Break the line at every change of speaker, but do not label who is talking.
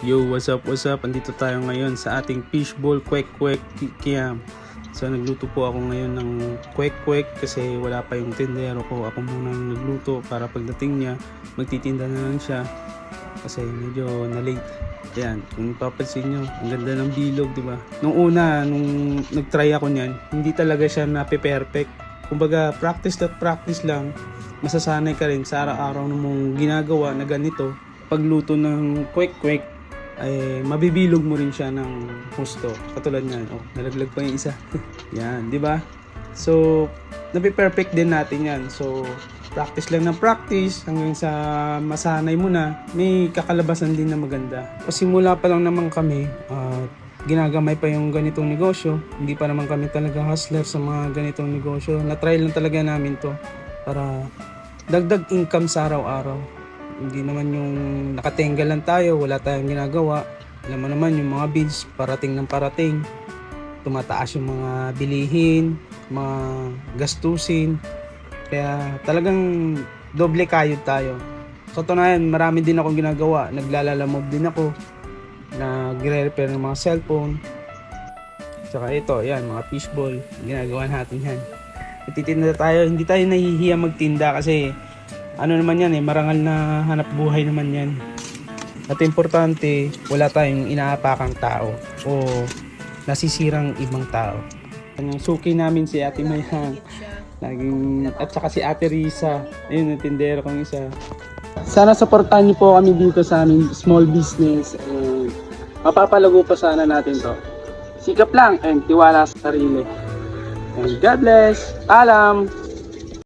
Yo, what's up, what's up? Andito tayo ngayon sa ating fishball kwek-kwek kikiam. So nagluto po ako ngayon ng kwek-kwek kasi wala pa yung tindero ko. Ako muna nagluto para pagdating niya, magtitinda na lang siya kasi medyo na-late. Yan, kung papansin nyo, ang ganda ng bilog, di ba? Nung una, nung nag-try ako niyan, hindi talaga siya nape-perfect. Kumbaga, practice lang. Masasanay ka rin sa araw-araw mong ginagawa na ganito. Pagluto ng kwek-kwek, ay mabibilog mo rin siya ng husto. Katulad niyan, oh, nalaglag pa yung isa. Yan, di ba? So, napi-perfect din natin yan. So, practice lang ng practice hanggang sa masanay mo na, may kakalabasan din na maganda. Pasimula pa lang naman kami, ginagamay pa yung ganitong negosyo. Hindi pa naman kami talaga hustler sa mga ganitong negosyo. Na-try lang talaga namin to para dagdag income sa araw-araw. Hindi naman yung nakatenga lang tayo, wala tayong ginagawa. Alam mo naman yung mga bills, parating ng parating. Tumataas yung mga bilihin, mga gastusin. Kaya talagang doble kayod tayo. Sa tunayan, marami din akong ginagawa. Naglalalamove din ako. Nagre-repair ng mga cellphone. Tsaka ito, yan, mga fishball. Ginagawa natin yan. Nagtitinda tayo, hindi tayo nahihiya magtinda kasi ano naman yan marangal na hanap buhay naman yan. At importante, wala tayong inaapakang tao o nasisirang ibang tao. Yung suki namin si Ate Mayhang, at saka si Ate Risa, ayun yung tindero kong isa. Sana supportahan niyo po kami dito sa aming small business and mapapalago pa sana natin to. Sikap lang and tiwala sa sarili. And God bless. Paalam!